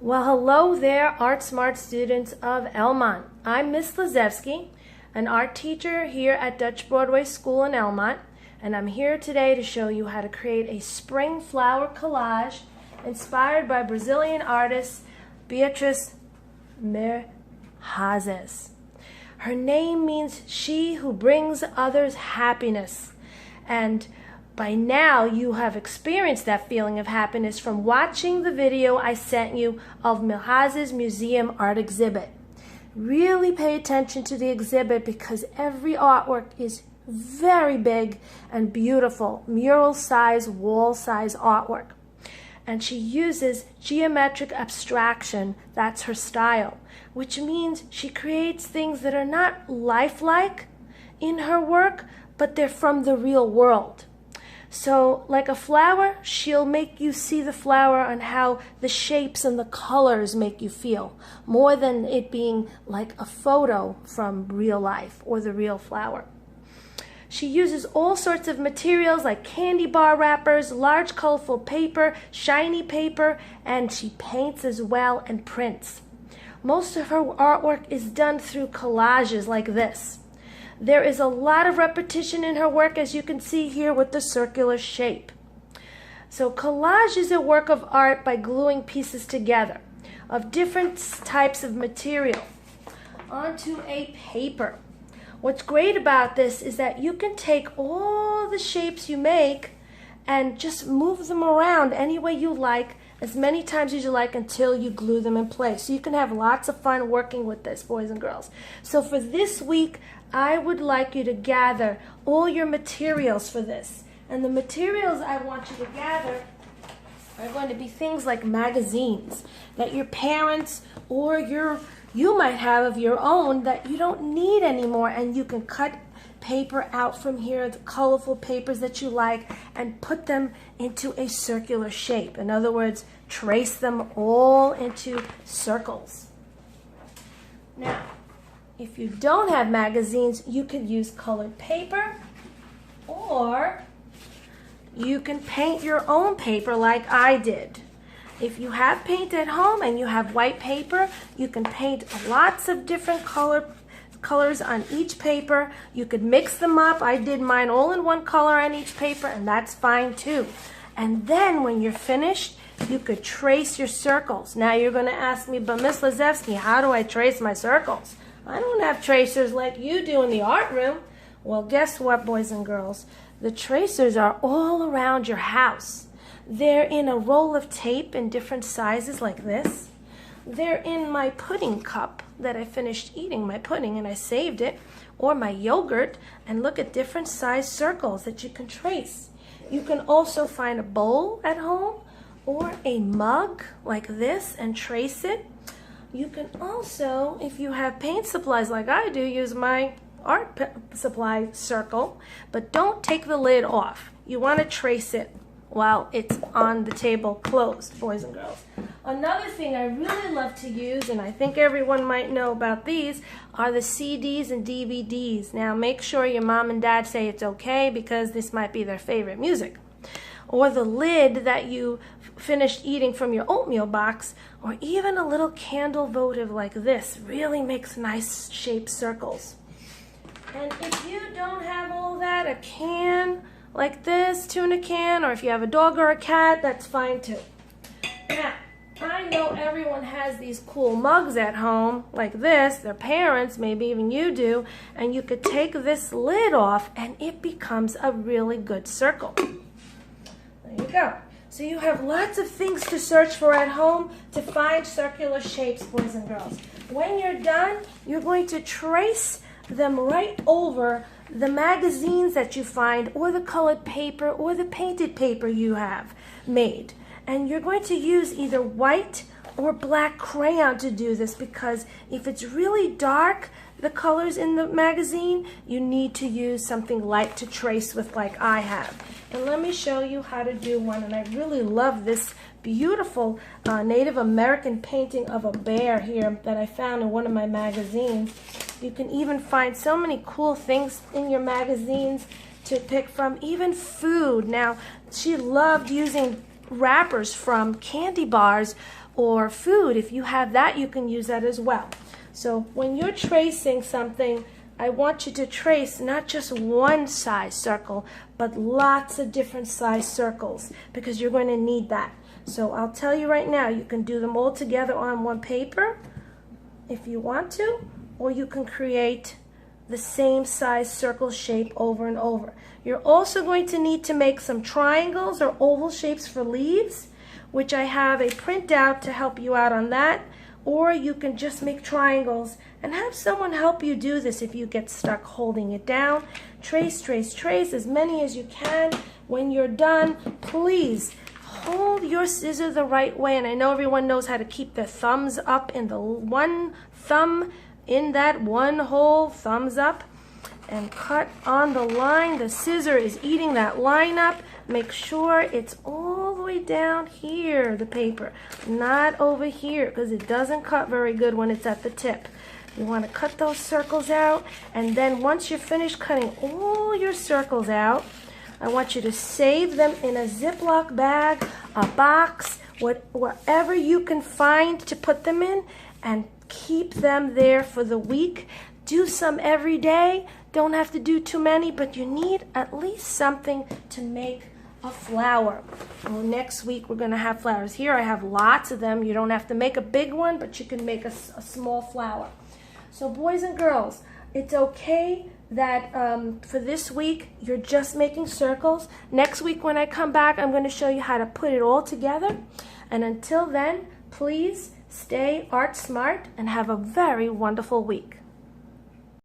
Well, hello there, Art Smart students of Elmont. I'm Miss Lozefski, an art teacher here at Dutch Broadway School in Elmont, and I'm here today to show you how to create a spring flower collage inspired by Brazilian artist Beatriz. Milhazes. Her name means she who brings others happiness, and by now you have experienced that feeling of happiness from watching the video I sent you of Milhazes Museum art exhibit. Really pay attention to the exhibit because every artwork is very big and beautiful, mural size, wall size artwork. And she uses geometric abstraction, that's her style, which means she creates things that are not lifelike in her work, but they're from the real world. So like a flower, she'll make you see the flower and how the shapes and the colors make you feel, more than it being like a photo from real life or the real flower. She uses all sorts of materials like candy bar wrappers, large colorful paper, shiny paper, and she paints as well and prints. Most of her artwork is done through collages like this. There is a lot of repetition in her work, as you can see here with the circular shape. So collage is a work of art by gluing pieces together of different types of material onto a paper. What's great about this is that you can take all the shapes you make and just move them around any way you like, as many times as you like, until you glue them in place. So you can have lots of fun working with this, boys and girls. So for this week, I would like you to gather all your materials for this. And the materials I want you to gather are going to be things like magazines that your parents or you might have of your own that you don't need anymore, and you can cut paper out from here, the colorful papers that you like, and put them into a circular shape. In other words, trace them all into circles. Now, if you don't have magazines, you could use colored paper, or you can paint your own paper like I did. If you have paint at home and you have white paper, you can paint lots of different colors on each paper. You could mix them up. I did mine all in one color on each paper, and that's fine too. And then when you're finished, you could trace your circles. Now you're going to ask me, but Miss Lozefski, how do I trace my circles? I don't have tracers like you do in the art room. Well, guess what, boys and girls? The tracers are all around your house. They're in a roll of tape in different sizes like this. They're in my pudding cup that I finished eating my pudding and I saved it, or my yogurt, and look at different size circles that you can trace. You can also find a bowl at home or a mug like this and trace it. You can also, if you have paint supplies like I do, use my art supply circle, but don't take the lid off. You want to trace it while it's on the table closed, boys and girls. Another thing I really love to use, and I think everyone might know about these, are the CDs and DVDs. Now make sure your mom and dad say it's okay, because this might be their favorite music. Or the lid that you finished eating from your oatmeal box, or even a little candle votive like this really makes nice shaped circles. And if you don't have all that, a can like this, tuna can, or if you have a dog or a cat, that's fine too. Now, I know everyone has these cool mugs at home like this, their parents, maybe even you do, and you could take this lid off and it becomes a really good circle. There you go. So you have lots of things to search for at home to find circular shapes, boys and girls. When you're done, you're going to trace them right over the magazines that you find, or the colored paper, or the painted paper you have made. And you're going to use either white or black crayon to do this, because if it's really dark, the colors in the magazine, you need to use something light to trace with like I have. And let me show you how to do one. And I really love this beautiful Native American painting of a bear here that I found in one of my magazines. You can even find so many cool things in your magazines to pick from, even food. Now, she loved using wrappers from candy bars or food. If you have that, you can use that as well. So when you're tracing something, I want you to trace not just one size circle, but lots of different size circles, because you're going to need that. So I'll tell you right now, you can do them all together on one paper if you want to, or you can create the same size circle shape over and over. You're also going to need to make some triangles or oval shapes for leaves, which I have a printout to help you out on that. Or you can just make triangles and have someone help you do this if you get stuck holding it down. Trace, trace, trace as many as you can. When you're done, please hold your scissor the right way. And I know everyone knows how to keep their thumbs up in the one thumb in that one hole, thumbs up, and cut on the line. The scissor is eating that line up. Make sure it's all the way down here, the paper, not over here, because it doesn't cut very good when it's at the tip. You want to cut those circles out, and then once you're finished cutting all your circles out, I want you to save them in a Ziploc bag, a box, wherever you can find to put them in, and keep them there for the week. Do some every day. Don't have to do too many, but you need at least something to make a flower. Well, next week we're going to have flowers. Here I have lots of them. You don't have to make a big one, but you can make a small flower. So boys and girls, it's okay that for this week you're just making circles. Next week when I come back, I'm going to show you how to put it all together. And until then, please stay art smart and have a very wonderful week.